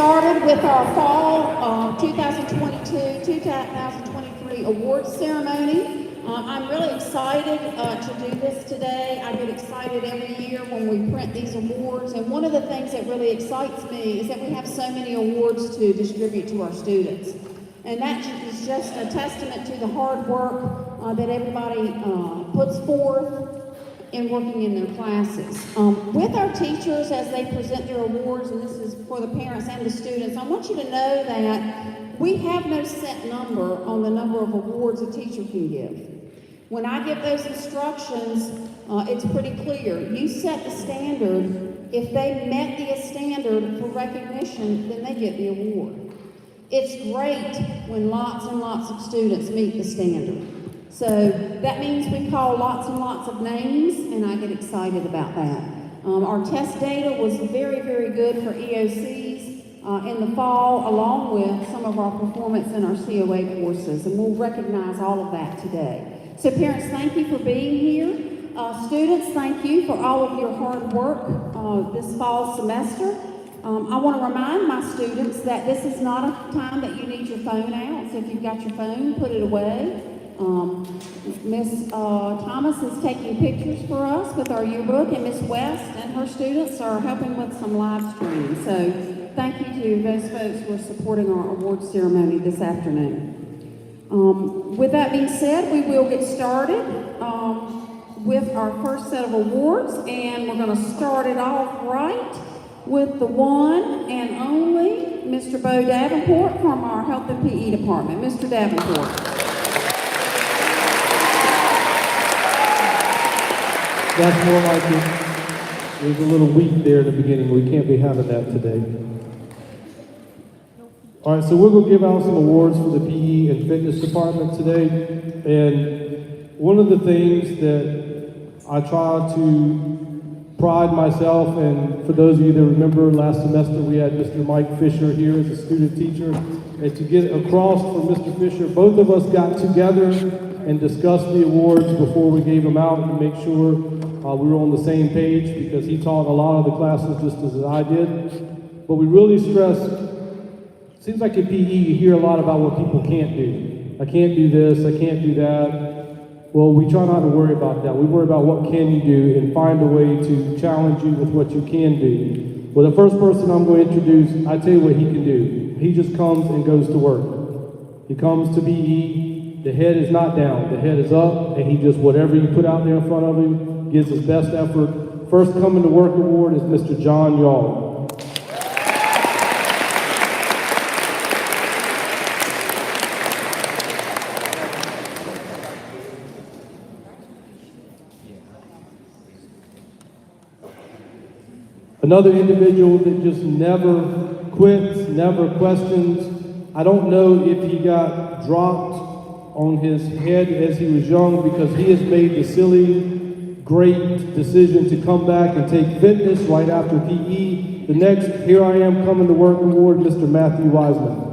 started with our fall 2022-2023 awards ceremony. I'm really excited to do this today. I get excited every year when we print these awards, and one of the things that really excites me is that we have so many awards to distribute to our students. And that is just a testament to the hard work that everybody puts forth in working in their classes. With our teachers as they present their awards, and this is for the parents and the students, I want you to know that we have no set number on the number of awards a teacher can give. When I give those instructions, it's pretty clear. You set the standard. If they met the standard for recognition, then they get the award. It's great when lots and lots of students meet the standard. So that means we call lots and lots of names, and I get excited about that. Our test data was very, very good for EOCs in the fall, along with some of our performance in our COA courses, and we'll recognize all of that today. So parents, thank you for being here. Students, thank you for all of your hard work this fall semester. I want to remind my students that this is not a time that you need your phone out, so if you've got your phone, put it away. Miss Thomas is taking pictures for us with our yearbook, and Miss West and her students are helping with some live streaming. So thank you to those folks who are supporting our awards ceremony this afternoon. With that being said, we will get started with our first set of awards, and we're going to start it off right with the one and only Mr. Bo Davenport from our Health and PE department. Mr. Davenport. That's more like it. It was a little weak there at the beginning. We can't be having that today. All right, so we're going to give out some awards for the PE and fitness department today. And one of the things that I try to pride myself, and for those of you that remember last semester we had Mr. Mike Fisher here as a student teacher, and to get across from Mr. Fisher, both of us got together and discussed the awards before we gave them out to make sure we were on the same page, because he taught a lot of the classes just as I did. But we really stressed, seems like in PE you hear a lot about what people can't do. I can't do this, I can't do that. Well, we try not to worry about that. We worry about what can you do and find a way to challenge you with what you can do. Well, the first person I'm going to introduce, I tell you what he can do. He just comes and goes to work. He comes to PE, the head is not down, the head is up, and he just, whatever you put out there in front of him, gives his best effort. First coming to work award is Mr. John Yaw. Another individual that just never quits, never questions. I don't know if he got dropped on his head as he was young, because he has made the silly, great decision to come back and take fitness right after PE. The next Here I Am Coming to Work award, Mr. Matthew Wiseman.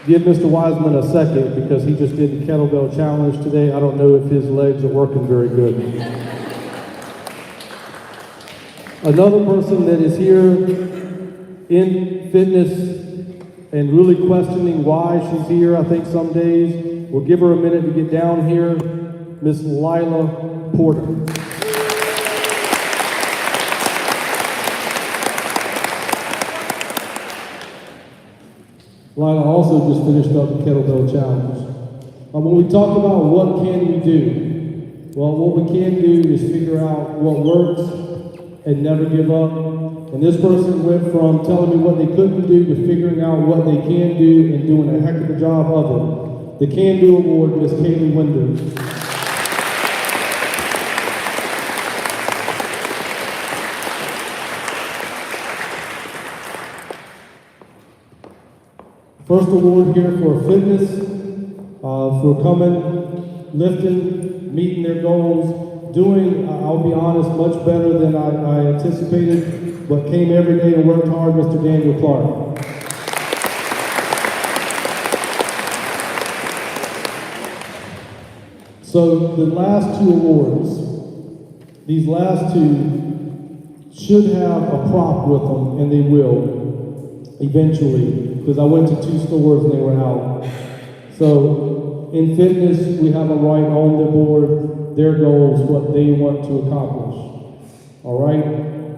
Give Mr. Wiseman a second, because he just did the kettlebell challenge today. I don't know if his legs are working very good. Another person that is here in fitness and really questioning why she's here, I think some days, we'll give her a minute to get down here, Miss Lila Porter. Lila also just finished up the kettlebell challenge. When we talk about what can we do, well, what we can do is figure out what works and never give up. And this person went from telling me what they couldn't do to figuring out what they can do and doing a heck of a job of it. The Can Do Award, Miss Kaylee Winders. First award here for fitness, for coming, lifting, meeting their goals, doing, I'll be honest, much better than I anticipated, but came every day and worked hard, Mr. Daniel Clark. So the last two awards, These last two should have a prop with them, and they will eventually, because I went to 2 stores and they were out. So in fitness, we have a right on the board, their goals, what they want to accomplish. All right?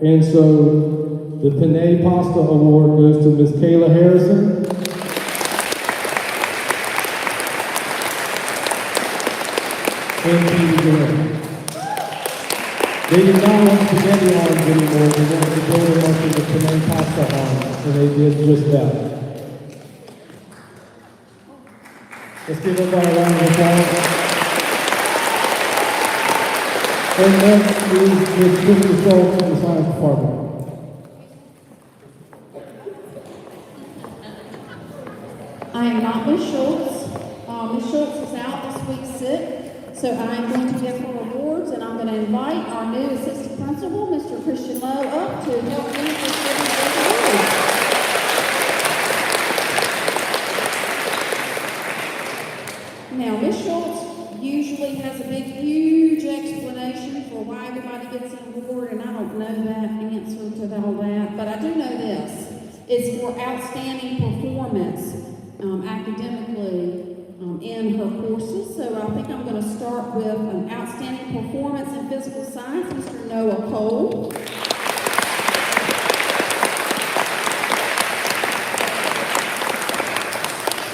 And so the Penne Pasta Award goes to Miss Kayla Harrison. And Katie Graham. They did not want spaghetti arms anymore. They wanted to build them up into Penne Pasta arms, and they did just that. Let's give everybody a round of applause. And next is Ms. Krista Schultz from the Science Department. I am not Ms. Schultz. Ms. Schultz is out this week sick, so I am going to give her awards, and I'm going to invite our new assistant principal, Mr. Christian Lowe, up to help me with giving awards. Now, Ms. Schultz usually has a big, huge explanation for why everybody gets an award, and I don't know that answer to all that, but I do know this. It's for outstanding performance academically in her courses. So I think I'm going to start with an outstanding performance in physical science, Mr. Noah Cole.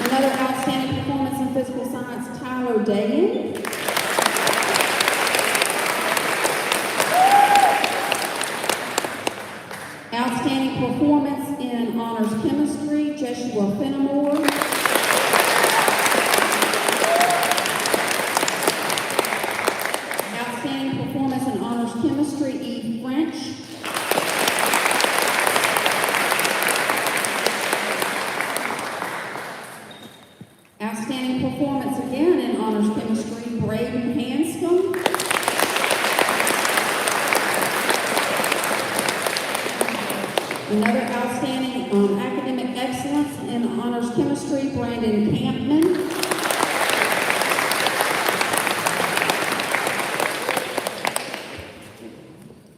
Another outstanding performance in physical science, Tyler Dayan. Outstanding performance in honors chemistry, Joshua Fenimore. Outstanding performance in honors chemistry, Eve French. Outstanding performance again in honors chemistry, Braden Hanscom. Another outstanding academic excellence in honors chemistry, Brandon Campman.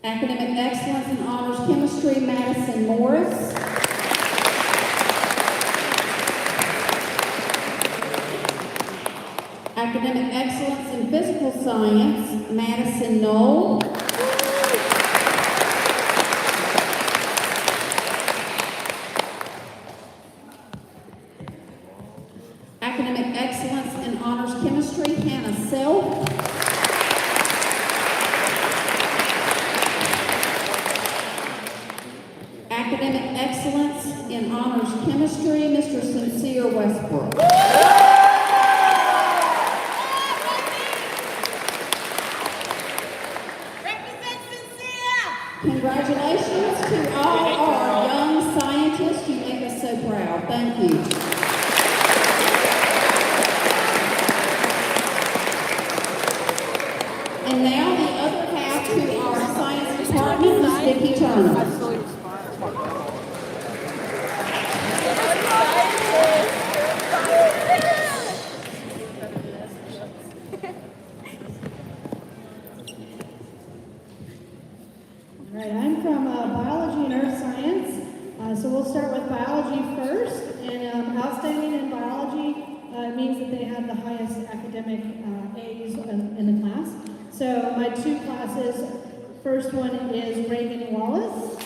Academic excellence in honors chemistry, Madison Morris. Academic excellence in physical science, Madison Knoll. Academic excellence in honors chemistry, Hannah Self. Academic excellence in honors chemistry, Mr. Sincere Westbrook. Congratulations to all our young scientists. You make us so proud. Thank you. And now the other half to our science department, Ms. Vicki Turner. All right, I'm from biology and earth science, so we'll start with biology first. And outstanding in biology means that they have the highest academic A's in the class. So my 2 classes, first one is Reagan Wallace.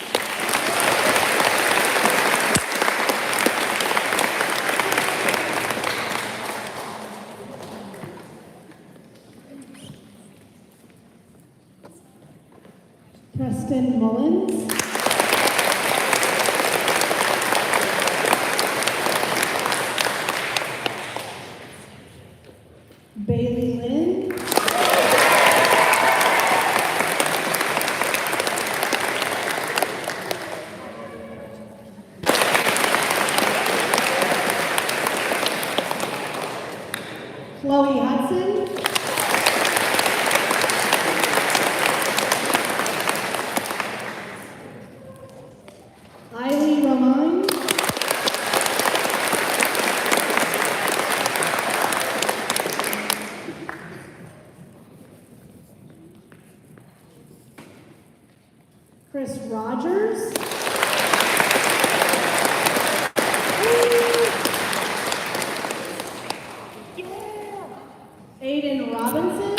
Preston Mullins. Bailey Lynn. Chloe Hudson. Chris Rogers. Aiden Robinson.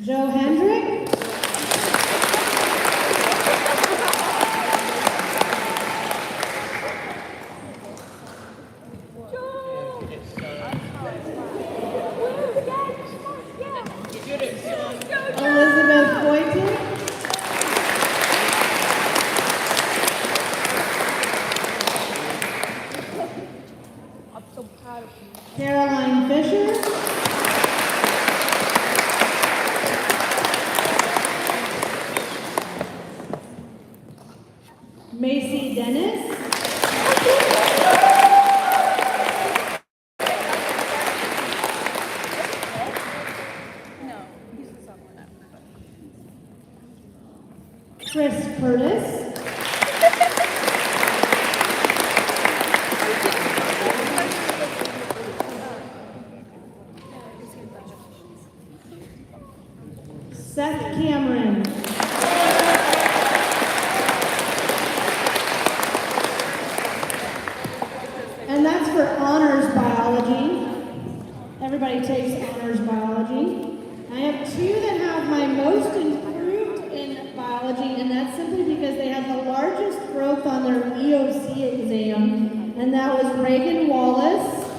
Joe Hendrick. Elizabeth Boyton. Caroline Fisher. Macy Dennis. Chris Curtis. Seth Cameron. And that's for honors biology. Everybody takes honors biology. I have two that have my most improved in biology, and that's simply because they had the largest growth on their EOC exam, and that was Reagan Wallace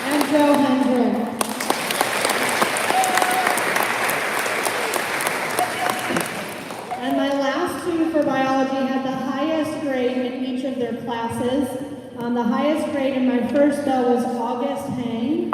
and Joe Hendrick. And my last two for biology had the highest grade in each of their classes. The highest grade in my first, though, was August Hang.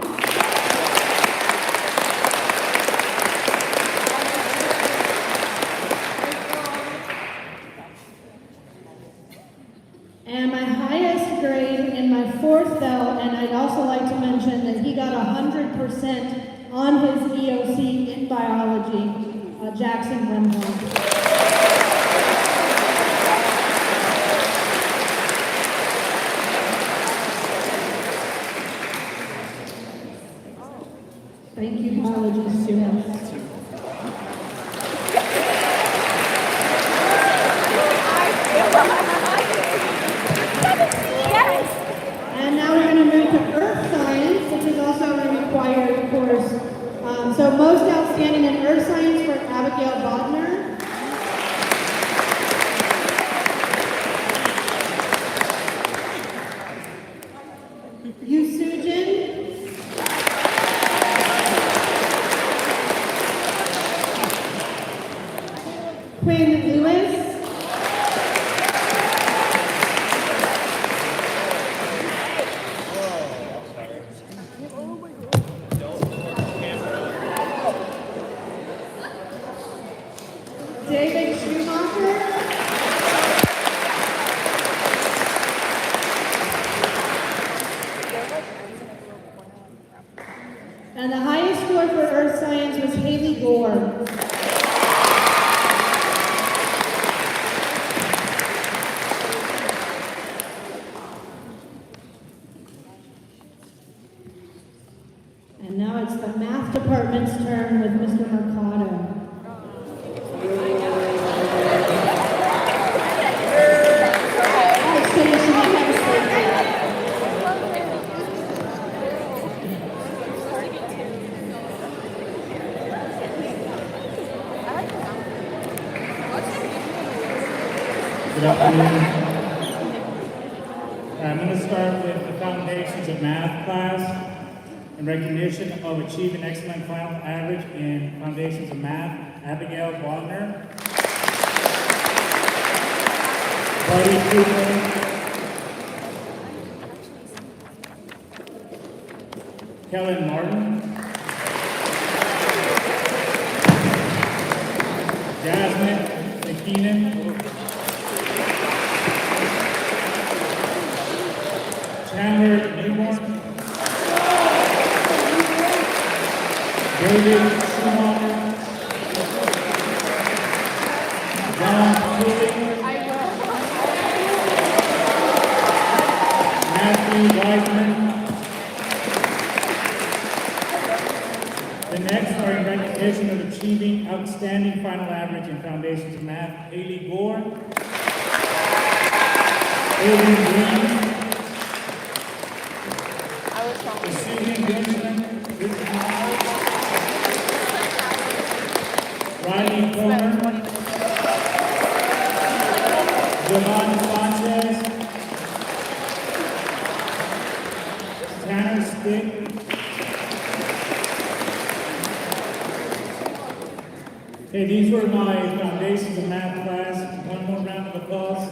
And my highest grade in my fourth, though, and I'd also like to mention that he got 100% on his EOC in biology, Jackson Brenholm. Thank you, biology students. And now we're going to move to earth science, which is also a required course. So most outstanding in earth science for Abigail Bodner. Yusujin. Quinn Lewis. David Schumacher. And the highest score for earth science was Haley Gore. And now it's the math department's turn with Mr. Mercado. Good afternoon. I'm going to start with the Foundations of Math class. In recognition of achieving excellent final average in Foundations of Math, Abigail Bodner, Buddy Cooper, Kellen Martin, Jasmine McKeenan, Chandler Newborn, David Schumacher, John Cooley, outstanding final average in Foundations of Math, Haley Gore. Adrian Green. Susan Guzman. Riley Comer. Jovan Sanchez. Tanner Stick. Okay, these were my Foundations of Math class. One more round of applause.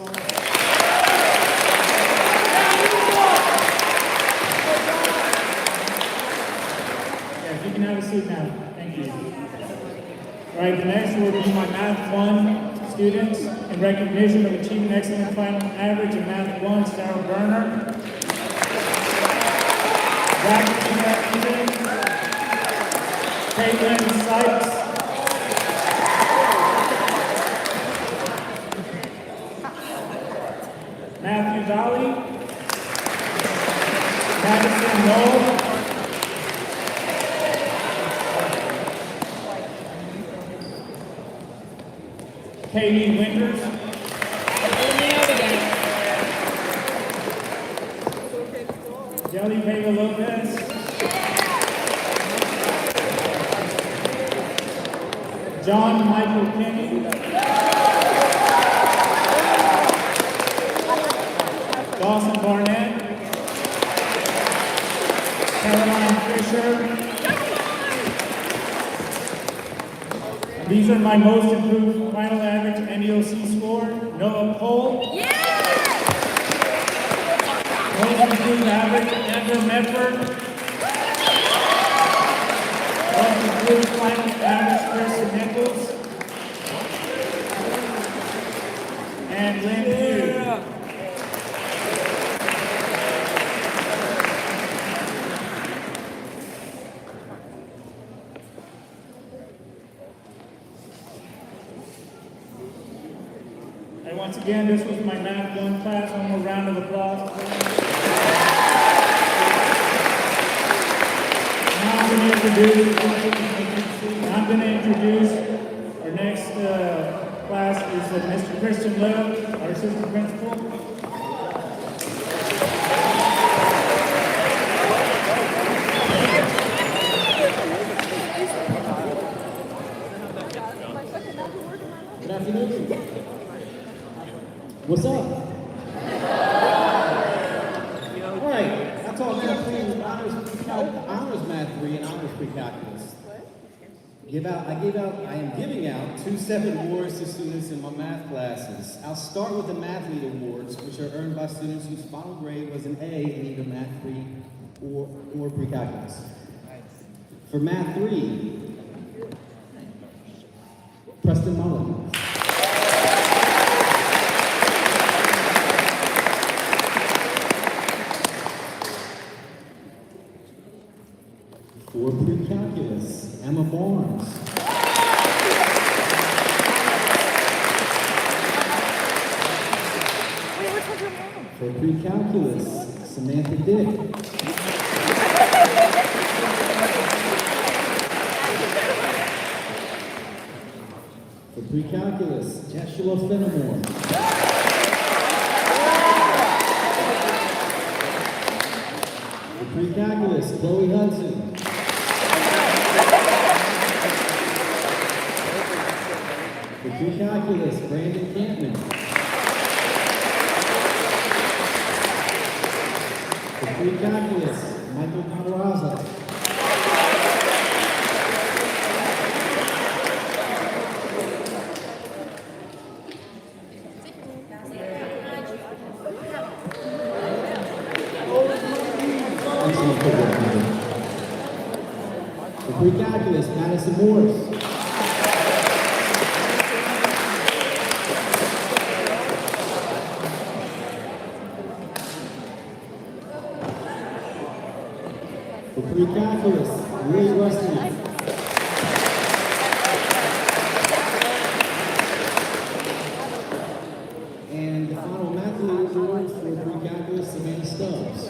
Yeah, you can have a seat now. Thank you. All right, the next will be my Math 1 students in recognition of achieving excellent final average in Math 1, Sarah Berner. Zachary Eden. Caitlin Sykes. Matthew Valley, Madison Knoll, Kaylee Winters, Jelly Vega Lopez, John Michael Kenny, Dawson Barnett, Caroline Fisher. These are my most improved final average NEOC score. Noah Cole. Most improved average, Amber Medford. Most improved final average, Chris Nichols. And Lynn Hughes. And once again, this was my Math 1 class. One more round of applause. Now I'm going to introduce our next class is Mr. Christian Little, our assistant principal. Good afternoon. What's up? All right, I taught Math 3 with honors Math 3 and honors pre-calculus. I am giving out 2 7 awards to students in my math classes. I'll start with the Math Lead Awards, which are earned by students whose final grade was an A in either Math 3 or pre-calculus. For Math 3, Preston Mullen. For pre-calculus, Emma Barnes. For pre-calculus, Samantha Dick. For pre-calculus, Joshua Fenimore. For pre-calculus, Chloe Hudson. For pre-calculus, Brandon Campman. For pre-calculus, Michael Camarasa. Excellent footwork, Michael. For pre-calculus, Madison Morris. For pre-calculus, Lee Rusty. And the final Math Lead Award for pre-calculus, Samantha Stubbs.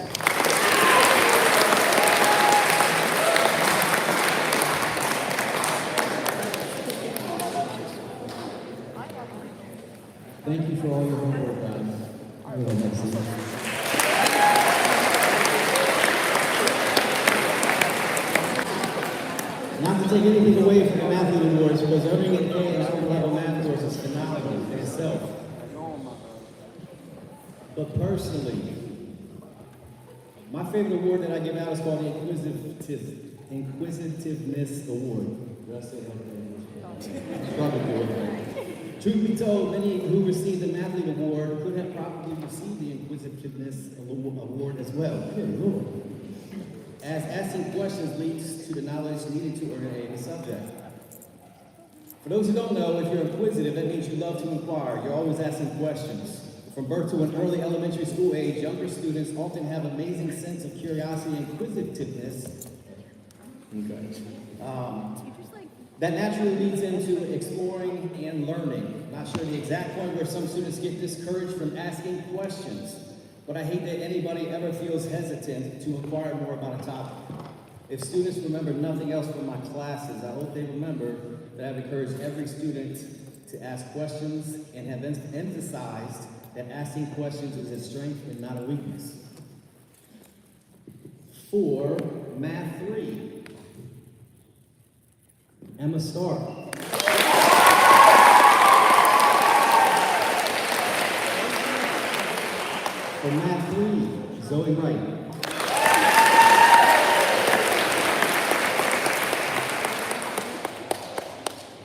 for all your homework, guys. Go ahead, Lexi. Not to take anything away from the Math Lead Awards, because earning an A in upper level math course is phenomenal in itself. But personally, my favorite award that I give out is called the Inquisitiveness Award. Did I say that? Struggle for it. Truth be told, many who received the Math Lead Award could have probably received the Inquisitiveness Award as well. Good Lord. As asking questions leads to the knowledge needed to earn an A in the subject. For those who don't know, if you're inquisitive, that means you love to inquire. You're always asking questions. From birth to an early elementary school age, younger students often have an amazing sense of curiosity and inquisitiveness. That naturally leads into exploring and learning. Not sure the exact point where some students get discouraged from asking questions, but I hate that anybody ever feels hesitant to inquire more about a topic. If students remember nothing else from my classes, I hope they remember that I've encouraged every student to ask questions and have emphasized that asking questions is a strength and not a weakness. For Math 3, Emma Stark. For Math 3, Zoe Wright.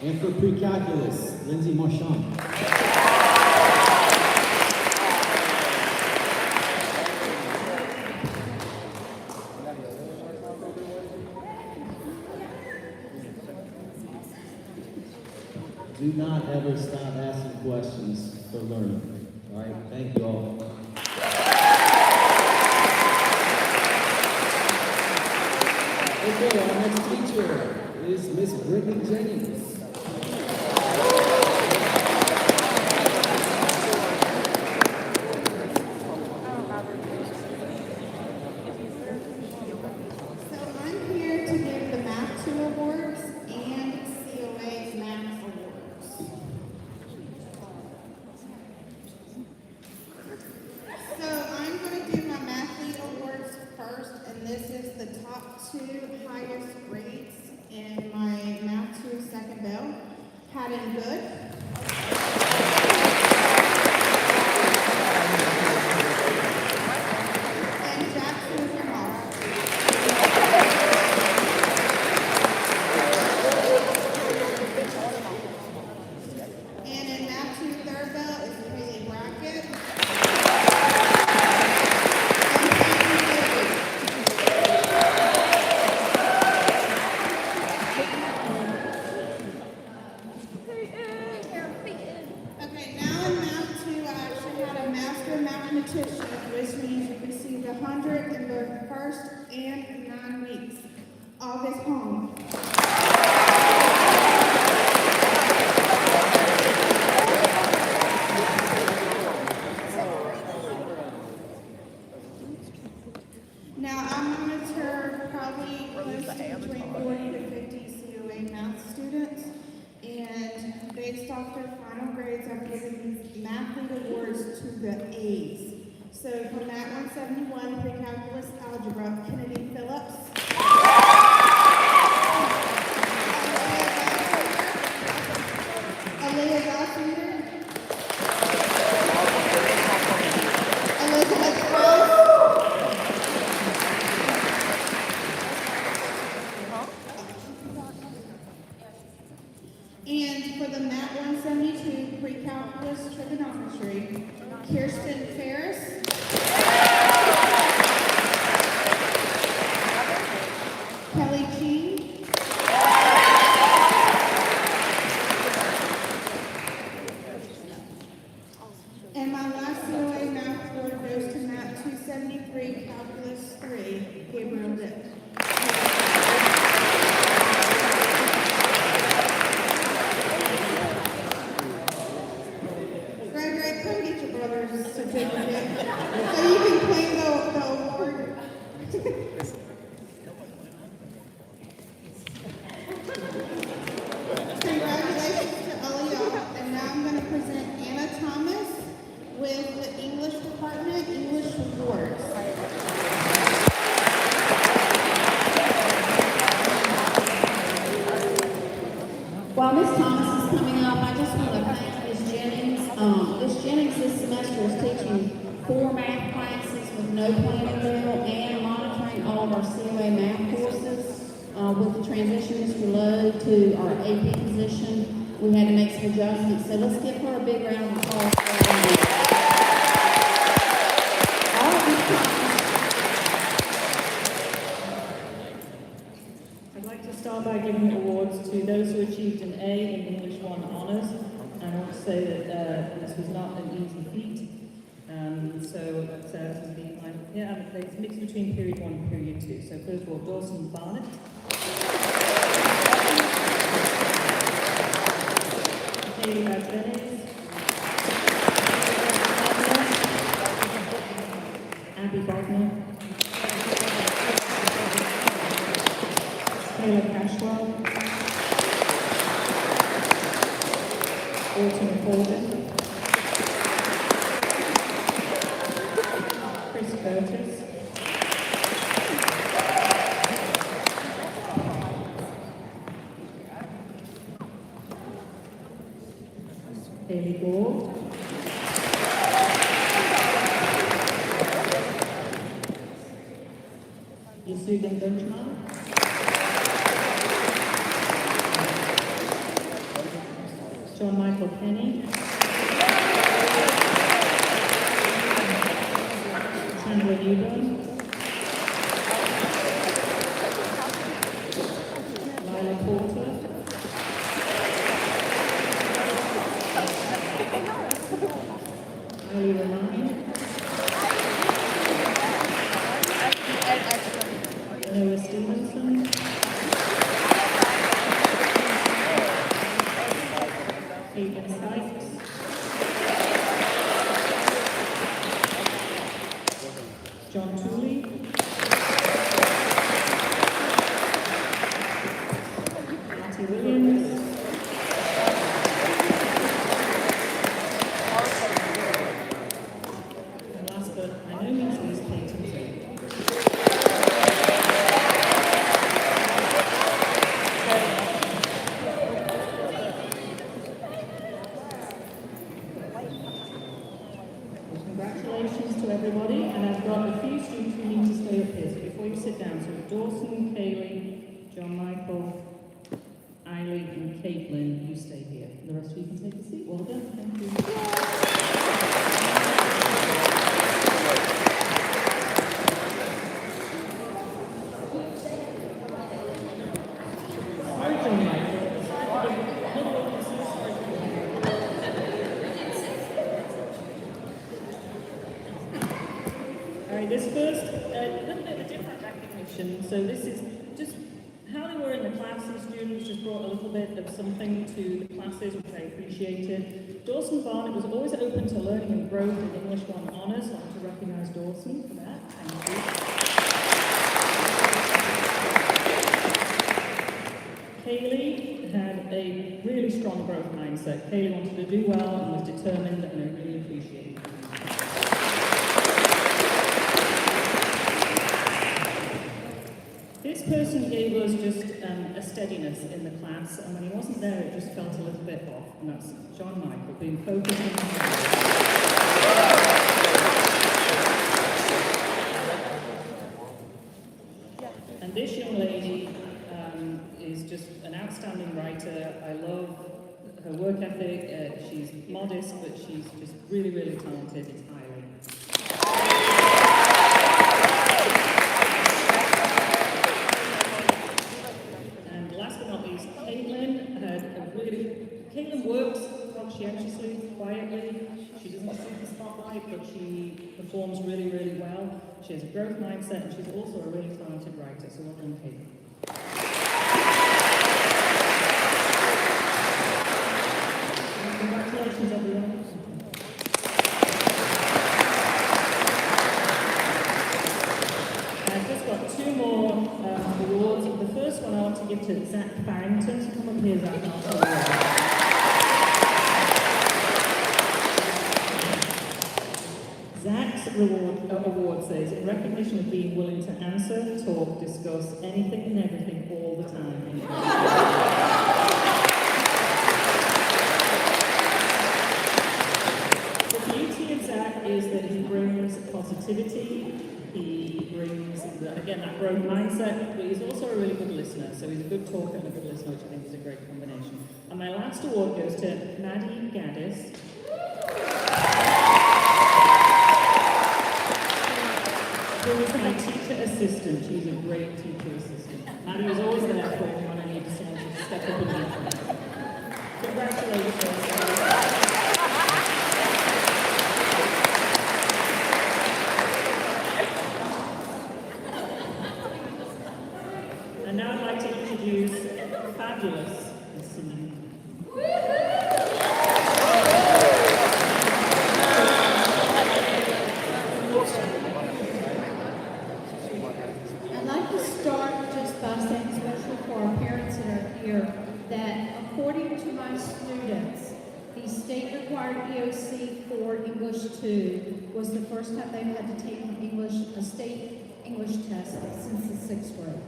And for Pre-Calculus, Lindsay Marchand. Do not ever stop asking questions for learning. All right, thank you all. Okay, our next teacher is Miss Brittany Jennings. So I'm here to give the Math 2 Awards and COA's Math Awards. So I'm going to do my Math Lead Awards first, and this is the top 2 highest grades in my Math 2 second bell. Haddon Good. And Jackson Vermont. And in Math 2 third bell is Haley Brackett. Okay, now in Math 2, I actually had a master mathematician, which means you received 100 in the first and 9 weeks. August Home. Now, I monitor probably close to between 40 to 50 COA math students, and based off their final grades, I'm giving these Math Lead Awards to the A's. So for Math 171, Pre-Calculus Algebra, Kennedy Phillips. Aaliyah Gossinger. Elizabeth Cross. And for the Math 172 Pre-Calculus Trigonometry, Kirsten Ferris. no planning bill, and monitoring all of our COA math courses. With the transition, Mr. Lowe, to our AP position, we had to make some adjustments, so let's give her a big round of applause. All right, Ms. Thomas. I'd like to start by giving awards to those who achieved an A in English 1 honours. And I want to say that this was not an easy feat. It's mixed between period 1 and period 2. So first of all, Dawson Barnett. Haley Venice. Abby Bogner. Taylor Cashwell. Autumn Corbin. Chris Curtis. Haley Gore. Yasugan Benjamin. John Michael Penny. Chandler Newburn. Lila Porter. Ali Romani. Noah Stevenson. Aidan Sykes. John Tooley. Marty Williams. And last but by no means least, Peyton Zane. Congratulations to everybody, and I've got a few students who need to stay up here. So before you sit down, so Dawson, Kaylee, John Michael, Eileen, and Caitlin, you stay here. The rest of you can take a seat. Well done. Thank you. Sorry, John Michael. All right, this first, a little bit of a different recognition. So this is just how they were in the class. The students just brought a little bit of something to the classes, which I appreciated. Dawson Barnett was always open to learning and growth in English 1 honours. I'd like to recognise Dawson for that. Thank you. Kaylee had a really strong growth mindset. Kaylee wanted to do well and was determined, and I really appreciate it. This person gave us just a steadiness in the class, and when he wasn't there, it just felt a little bit off, and that's John Michael, being focused on And this young lady is just an outstanding writer. I love her work ethic. She's modest, but she's just really, really talented. It's Eileen. And last but not least, Caitlin Caitlin works conscientiously, quietly. She doesn't seek the spotlight, but she performs really, really well. She has a growth mindset, and she's also a really talented writer. So well done, Caitlin. Congratulations, everyone. I've just got two more awards. The first one I want to give to Zach Barrington. So come up here, Zach. And I'll tell you why. Zach's award says, in recognition of being willing to answer, talk, discuss anything and everything all the time. The beauty of Zach is that he brings positivity. He brings, again, that growth mindset, but he's also a really good listener. So he's a good talker and a good listener, which I think is a great combination. And my last award goes to Maddie Gaddis. Who is my teacher assistant. She's a great teacher assistant. Maddie was always there for me when I needed someone to step up and lead me. Congratulations. And now I'd like to introduce Fabulous Cindy. I'd like to start just by saying, especially for our parents that are here, that according to my students, the state-required EOC for English 2 was the first time they've had to take a state English test since the 6th grade.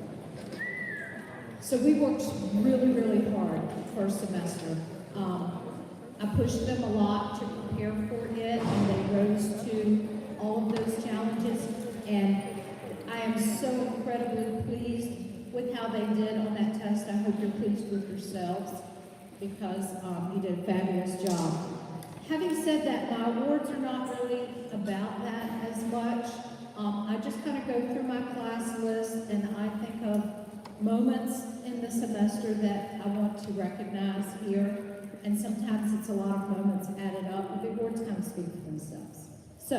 So we worked really, really hard first semester. I pushed them a lot to prepare for it, and they rose to all of those challenges. And I am so incredibly pleased with how they did on that test. I hope you're pleased with yourselves because you did a fabulous job. Having said that, my awards are not really about that as much. I just kind of go through my class list and I think of moments in the semester that I want to recognize here. And sometimes it's a lot of moments added up, but the awards kind of speak for themselves. So,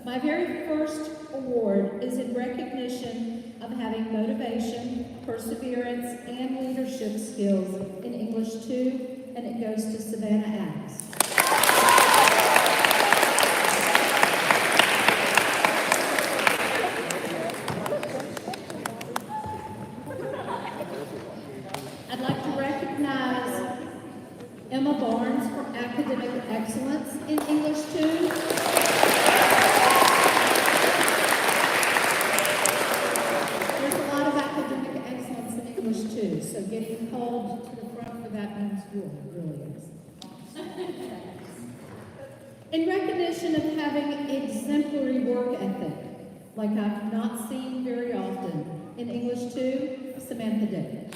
my very first award is in recognition of having motivation, perseverance, and leadership skills in English 2, and it goes to Savannah Adams. I'd like to recognize Emma Barnes for academic excellence in English 2. So getting called to the front for that means good, it really is. In recognition of having exemplary work ethic, like I've not seen very often in English 2, Samantha Dick.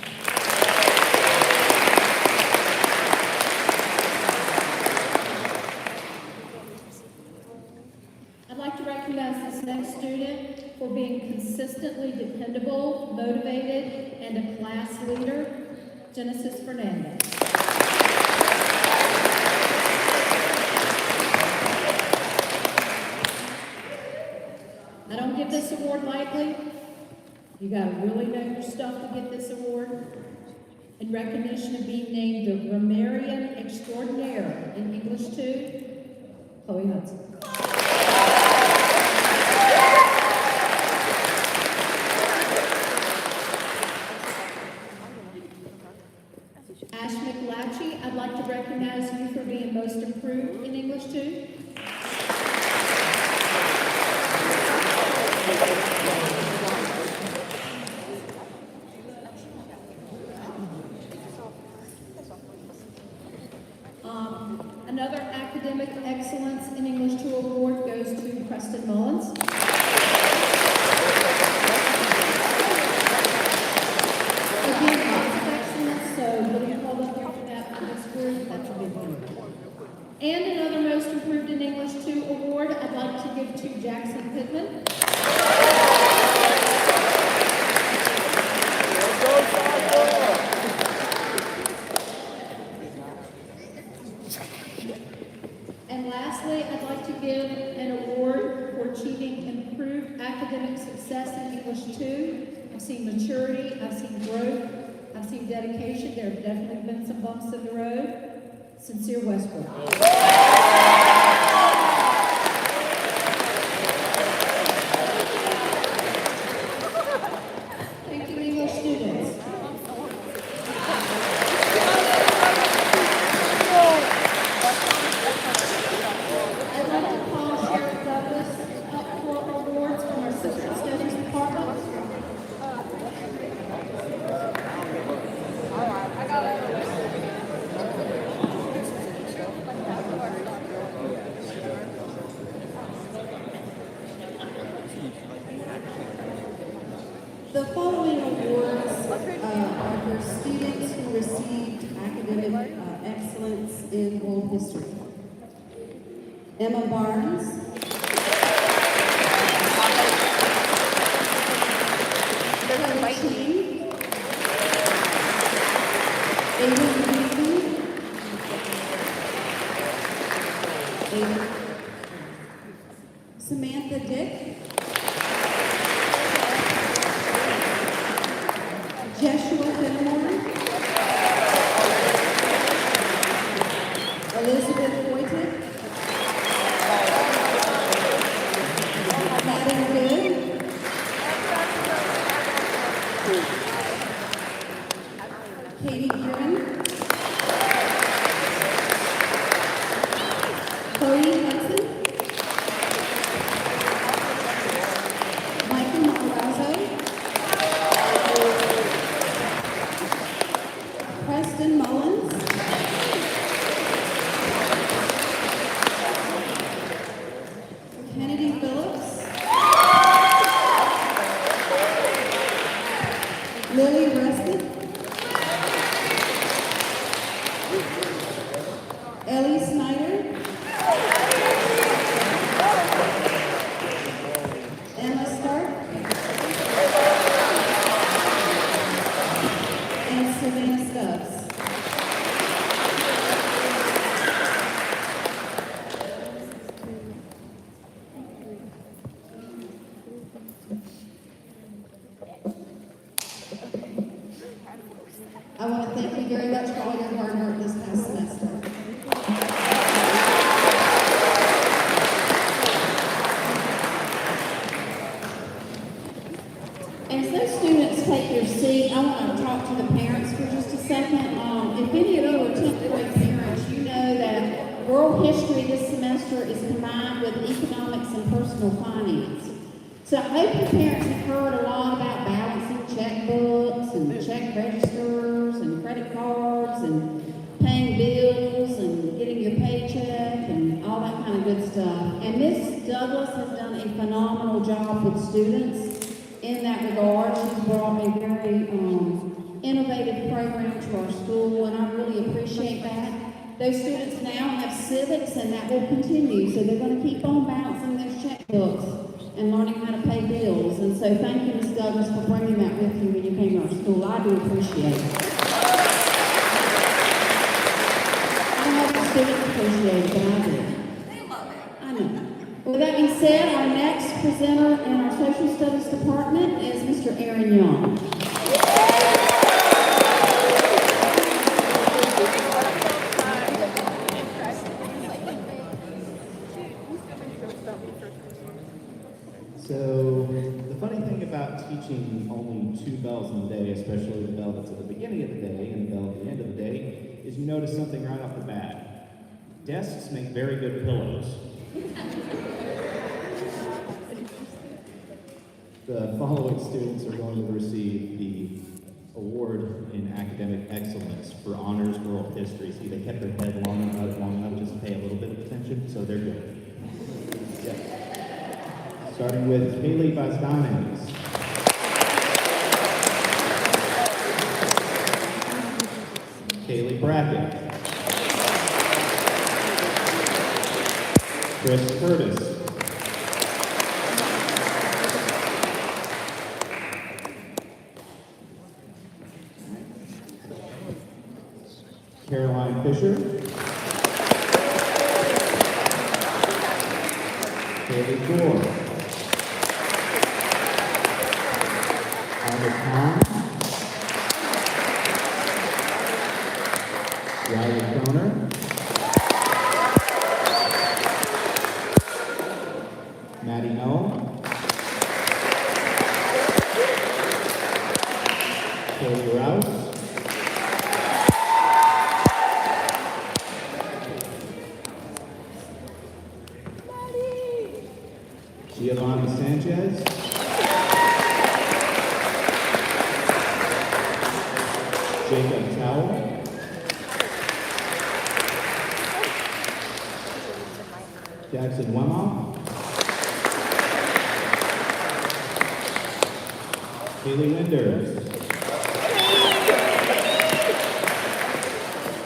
I'd like to recognize this next student for being consistently dependable, motivated, and a class leader, Genesis Fernandez. I don't give this award lightly. You gotta really know your stuff to get this award. In recognition of being named the grammarian extraordinaire in English 2, Chloe Hudson. Ash McLatchie, I'd like to recognize you for being most improved in English 2. Another academic excellence in English 2 award goes to Preston Mullins. Again, lots of excellence, so really hold up here for that for this group. That's a big one. And another Most Improved in English 2 award I'd like to give to Jackson Pittman. And lastly, I'd like to give an award for achieving improved academic success in English 2. I've seen maturity, I've seen growth, I've seen dedication. There have definitely been some bumps in the road. Sincere Westbrook. Thank you, English students. I'd like to call Sheriff Douglas up for awards from our Social Studies Department. The following awards are for students who received academic excellence in world history. Emma Barnes. Kelly King. Aiden Beasley. Samantha Dick. Joshua Fenimore. Elizabeth Boyton. Madden Good. Katie Giron. Cody Hudson. Michael Matarazzo. Preston Mullins. Kennedy Phillips. Lily Ruskin. Ellie Snyder. Emma Stark. And Savannah Stubbs. I want to thank you very much for all your hard work this past semester. As those students take their seat, I want to talk to the parents for just a second. If any of you are 10th grade parents, you know that world history this semester is combined with economics and personal finance. So I hope your parents have heard a lot about balancing checkbooks and check registers and credit cards and paying bills and getting your paycheck and all that kind of good stuff. And Miss Douglas has done a phenomenal job with students in that regard. She's brought a very innovative program to our school, and I really appreciate that. Those students now have civics, and that will continue. So they're going to keep on balancing those checkbooks and learning how to pay bills. And so thank you, Ms. Douglas, for bringing that with you when you came to our school. I do appreciate it. I don't know if the students appreciate it, but I do. They love it. I know. With that being said, our next presenter in our social studies department is Mr. Aaron Young. So, the funny thing about teaching only 2 bells in the day, especially the bell that's at the beginning of the day and the bell at the end of the day, is you notice something right off the bat. Desks make very good pillows. The following students are going to receive the award in academic excellence for honors world history. See, they kept their head long enough just to pay a little bit of attention, so they're good. Yep. Starting with Haley Bastanes. Kaylee Brackett. Chris Curtis. Caroline Fisher. Haley Gore. Albert Kahn. Riley Kroner. Maddie Noel. Kaylee Rouse. Giovanni Sanchez. Jacob Towell. Jackson Wemoff. Haley Winders.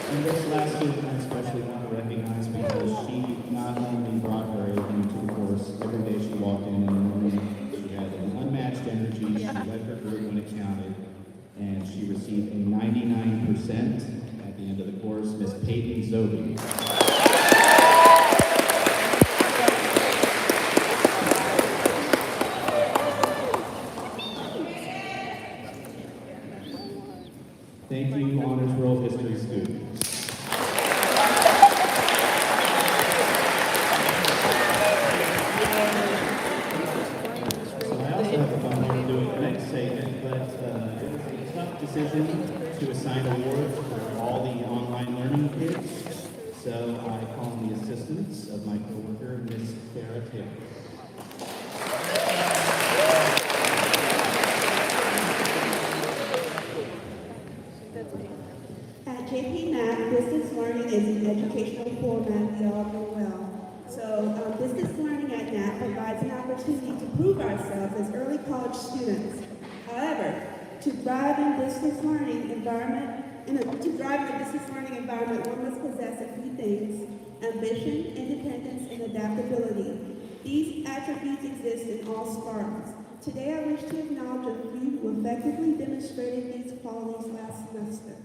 And this last student I especially want to recognize because she not only brought her into the course every day she walked in the morning, she had an unmatched energy, she led her group when it counted, and she received a 99% at the end of the course, Miss Peyton Zobe. Thank you, Honors World History students. So I also have the fun here doing the next segment, but it was a tough decision to assign awards for all the online learning kids. So I call on the assistance of my coworker, Miss Sarah Taylor. At JP Knapp, distance learning is an educational format we all know well. So distance learning at Knapp provides an opportunity to prove ourselves as early college students. However, to thrive in distance learning environment, one must possess a few things: ambition, independence, and adaptability. These attributes exist in all Spartans. Today, I wish to acknowledge a few who effectively demonstrated these qualities last semester.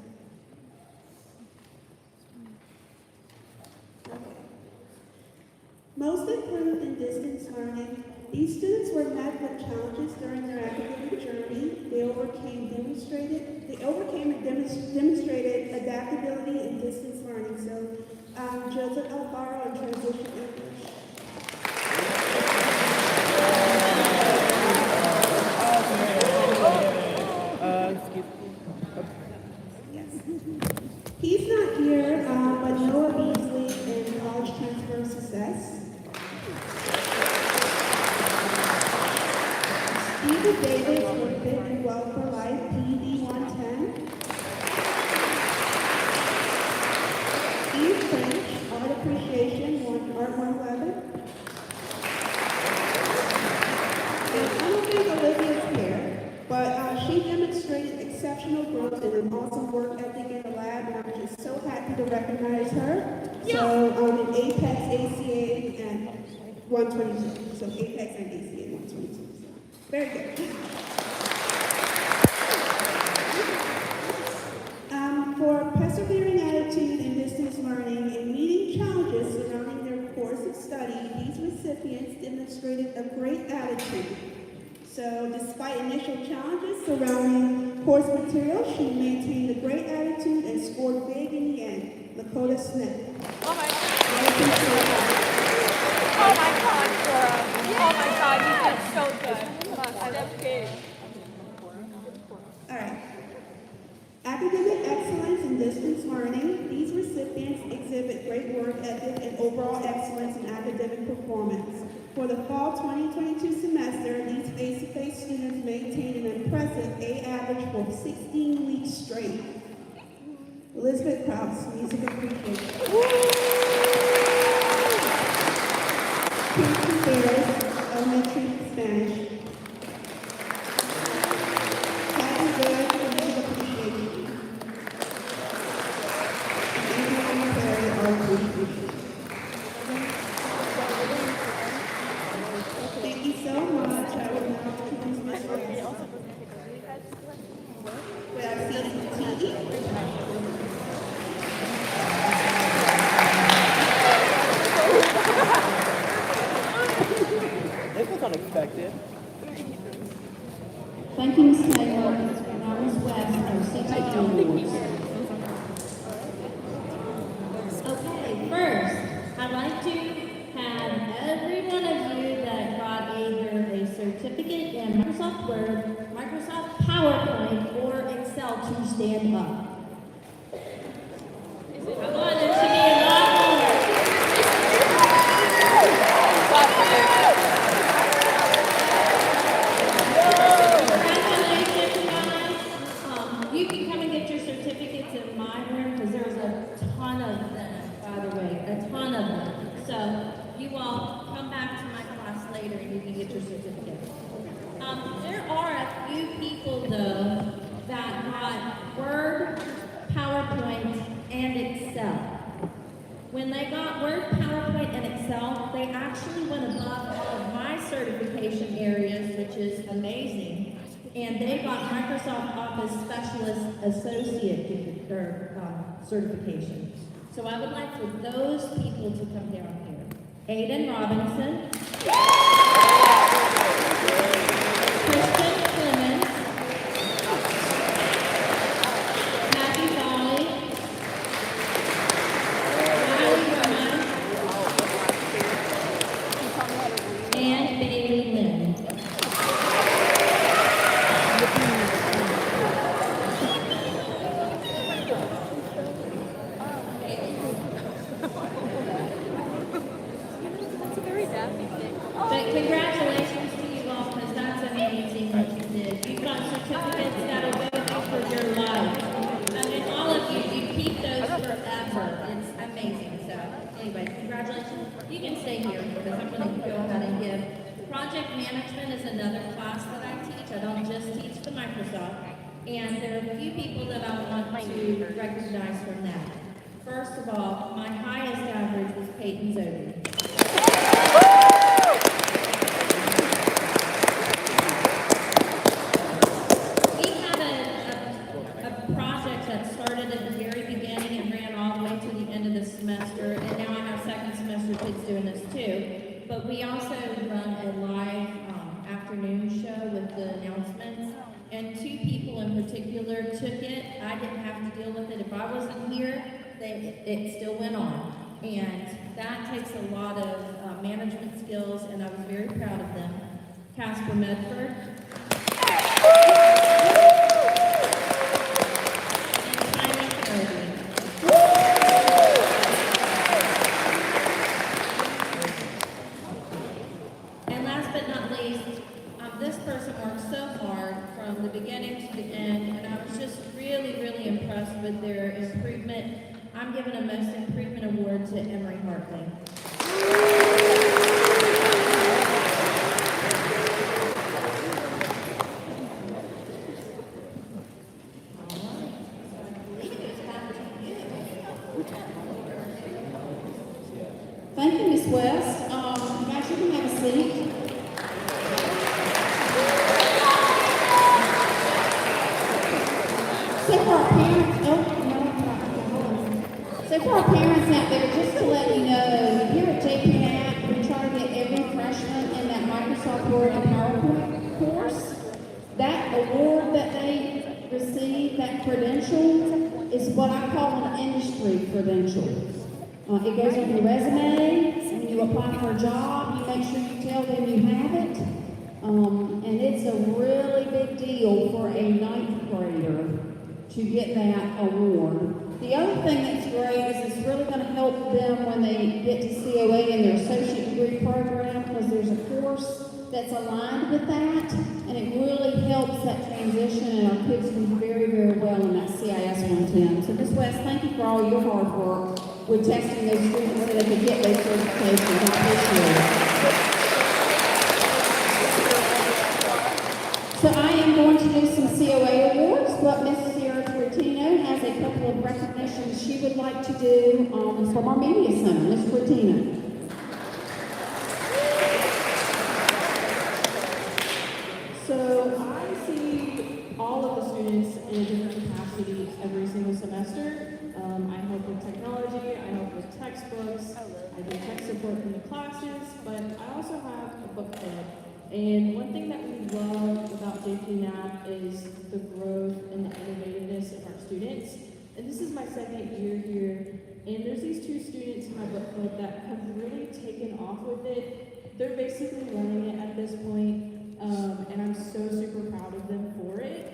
Most improved in distance learning, these students were met with challenges during their academic journey. They overcame and demonstrated adaptability in distance learning. So, Joseph Alfaro in Transition English. Yes. He's not here, but Noah Beasley in College Transfer Success. Steve Davis with Fit and Well for Life, PED 110. Steve French, Art Appreciation, Art 111. And I don't think Olivia's here, but she demonstrated exceptional growth and an awesome work ethic in the lab, and I'm just so happy to recognize her. So, in Apex, ACA, and 122. So, Apex and ACA 122. So, very good. For persevering attitude in distance learning and meeting challenges surrounding their course of study, these recipients demonstrated a great attitude. So, despite initial challenges surrounding course material, she maintained a great attitude and scored big in the end. Lakota Smith. Oh my God, Cora. Oh my God, you did so good. That's big. All right. Academic excellence in distance learning. These recipients exhibit great work ethic and overall excellence in academic performance. For the fall 2022 semester, these face-to-face students maintained an impressive A average for 16 weeks straight. Elizabeth Krause, Music Appreciation. Kirsten Ferris, Elementary Spanish. Kathy Bear, Music Appreciation. And Adriana Perry, Art Appreciation. Thank you so much. I will now introduce my friends. We have CCTE. This was unexpected. Thank you, Ms. Taylor. Now, Ms. West, our CTE awards. Okay, first, I'd like to have every one of you that got either a certificate in Microsoft Word, Microsoft PowerPoint, or Excel to stand up. Come on, there should be a lot more. Congratulations, guys. You can come and get your certificates in my room because there's a ton of them, by the way, a ton of them. So you all come back to my class later and you can get your certificate. There are a a few people, though, that got Word, PowerPoint, and Excel. When they got Word, PowerPoint, and Excel, they actually went above all of my certification areas, which is amazing. And they got Microsoft Office Specialist Associate certification. So I would like for those people to come down here. Aiden Robinson. Christian Clemens. Matthew Volley. Riley Roman. And Bailey Lynn. That's a very daffy thing. But congratulations to you all, because that's amazing what you did. You've got certificates that'll go with you for your life. And all of you, you keep those forever. It's amazing. So anyway, congratulations. You can stay here because I'm going to go ahead and give. Project management is another class that I teach. I don't just teach the Microsoft. And there are a few people that I want to recognize from that. First of all, my highest average was Peyton Zodi. We had a project that started at the very beginning and ran all the way to the end of the semester, and now I have second semester kids doing this too. But we also run a live afternoon show with the announcements, and two people in particular took it. I didn't have to deal with it. If I wasn't here, it still went on. And that takes a lot of management skills, and I was very proud of them. Casper Medford. And Tyler Kirby. And last but not least, this person worked so hard from the beginning to the end, and I was just really, really impressed with their improvement. I'm giving a Most Improvement Award to Emery Hartley. Thank you, Ms. West. Guys, you can have a seat. So for our parents, so for our parents out there, just to let you know, here at JPNAP, we try to get every freshman in that Microsoft Word and PowerPoint course. That award that they receive, that credential, is what I call an industry credential. It goes on your resume. When you apply for a job, you make sure you tell them you have it. And it's a really big deal for a ninth grader to get that award. The other thing that's great is it's really going to help them when they get to COA in their associate degree program, because there's a course that's aligned with that, and it really helps that transition, and our kids do very, very well in that CIS 110. So Ms. West, thank you for all your hard work with testing those students so they could get those certifications. I appreciate it. So I am going to do some COA awards, but Ms. Sierra Tortino has a couple of recognitions she would like to do from our media center. Ms. Tortino. So I see all of the students in a different capacity every single semester. I help with technology, I help with textbooks, I do tech support in the classes, but I also have a book club. And one thing that we love about JPNAP is the growth and the innovativeness of our students. And this is my second year here, and there's these two students in my book club that have really taken off with it. They're basically running it at this point, and I'm so super proud of them for it,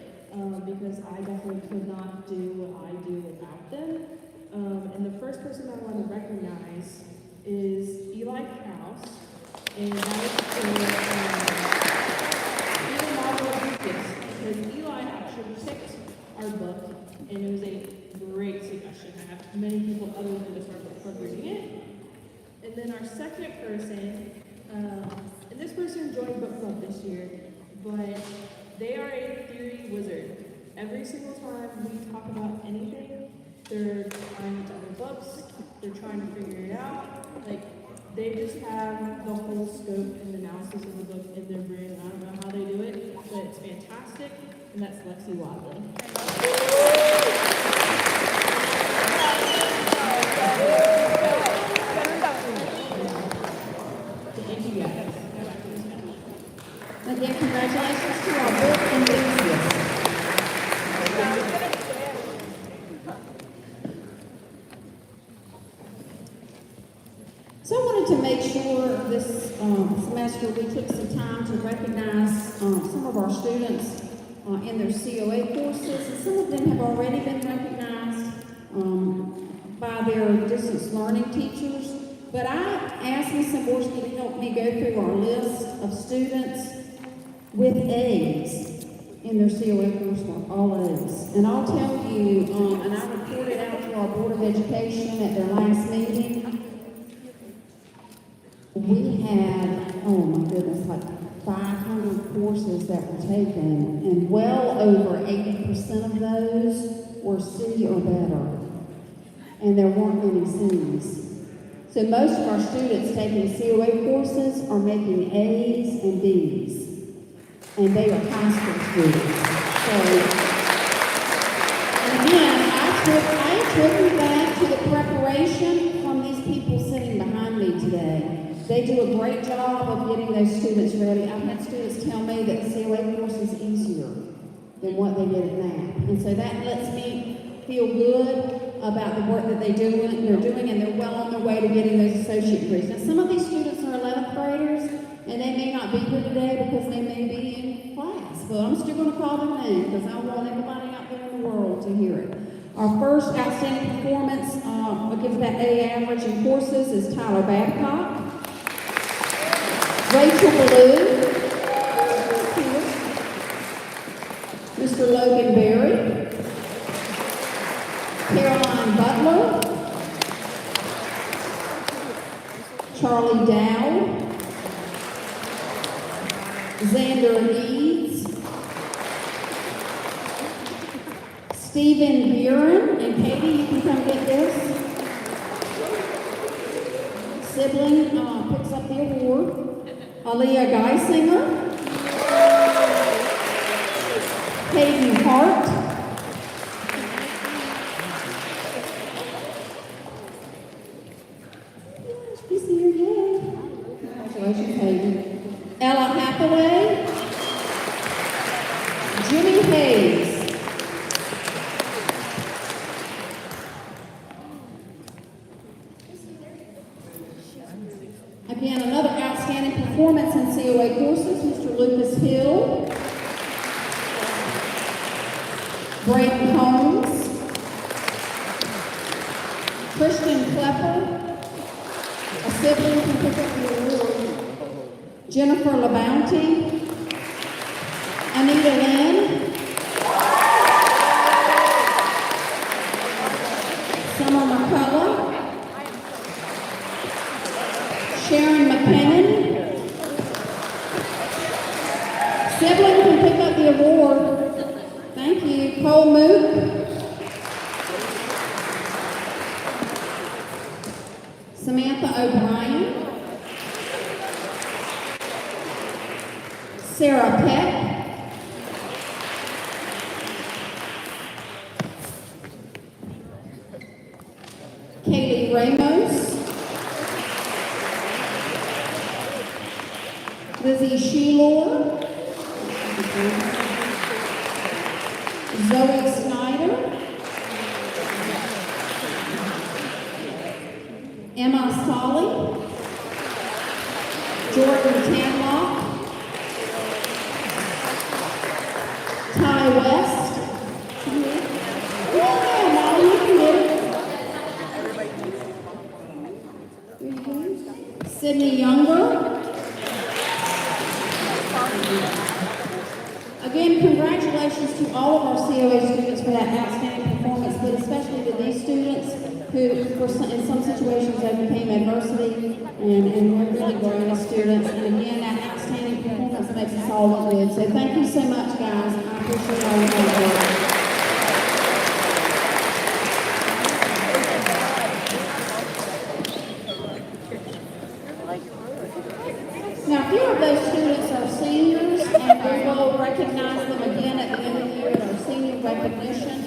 because I definitely could not do what I do without them. And the first person I want to recognize is Eli Krause, and that is he's a model of Lucas, because Eli actually picked our book, and it was a great suggestion. I have many people other than just our book club reading it. And then our second person, and this person joined book club every single time we talk about anything, they're trying to other books, they're trying to figure it out. Like, they just have the whole scope and analysis of the book in their brain. I don't know how they do it, but it's fantastic, and that's Lexi Wadley. Thank you guys. Again, congratulations to our book enthusiasts. So I wanted to make sure this semester we took some time to recognize some of our students in their COA courses, and some of them have already been recognized by their distance learning teachers. But I asked Ms. Samborski to help me go through our list of students with A's in their COA coursework, all A's. And I'll tell you, and I reported out to our Board of Education at their last meeting, we had, oh my goodness, like 500 courses that were taken, and well over 80% of those were C or better. And there weren't many C's. So most of our students taking COA courses are making A's and B's. And they are high school students. So, and again, I attribute that to the preparation from these people sitting behind me today. They do a great job of getting those students ready. I've had students tell me that the COA course is easier than what they did at NAP. And so that lets me feel good about the work that they're doing, and they're well on their way to getting those associate degrees. Now, some of these students are 11th graders, and they may not be here today because they may be in class. But I'm still going to call their name because I want everybody out there in the world to hear it. Our first outstanding performance, gives that A average in courses, is Tyler Babcock. Rachel Ballou, Mr. Logan Berry, Caroline Butler, Charlie Dow, Xander Eads, Stephen Buren, and Katie, you can come get this. Sibling picks up the award. Aaliyah Geisinger, Hayden Hart, you see her yay. Congratulations, Hayden. Ella Hathaway, Jimmy Hayes, again, another outstanding performance in COA courses, Mr. Lucas Hill, Brayden Holmes, Christian Klepper, a sibling who picked up the award, Jennifer LaBounty, Anita Lynn, Summer McCullough, Sharon McKinnon, sibling can pick up the award. Thank you. Cole Mook, Samantha O'Brien, Sarah Peck, Kaylee Ramos, Lizzie Shulor, Zoe Snyder, Emma Solly, Jordan Tanlock, Ty West, yeah, Molly, you can get it. Sydney Younger. Again, congratulations to all of our COA students for that outstanding performance, but especially to these students who, in some situations, overcame adversity and were really growing as students. And again, that outstanding performance makes us all look good. So thank you so much, guys. I appreciate all your hard work. recognize them again at the end of the year at our senior recognition.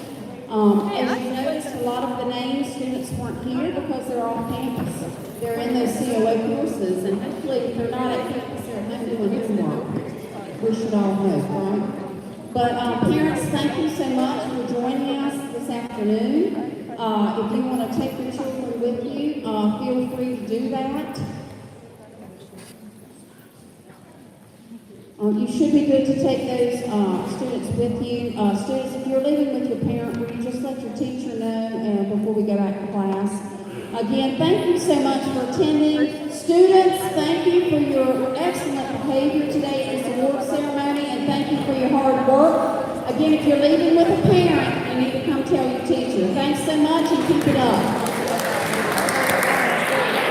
As you noticed, a lot of the names, students weren't here because they're off campus. They're in those COA courses, and hopefully if they're not at campus, they're at home doing homework. We should all hope, right? But parents, thank you so much for joining us this afternoon. If you want to take your children with you, feel free to do that. You should be good to take those students with you. Students, if you're leaving with your parent, will you just let your teacher know before we go back to class? Again, thank you so much for attending. Students, thank you for your excellent behavior today at this award ceremony, and thank you for your hard work. Again, if you're leaving with a parent, you need to come tell your teacher. Thanks so much, and keep it up.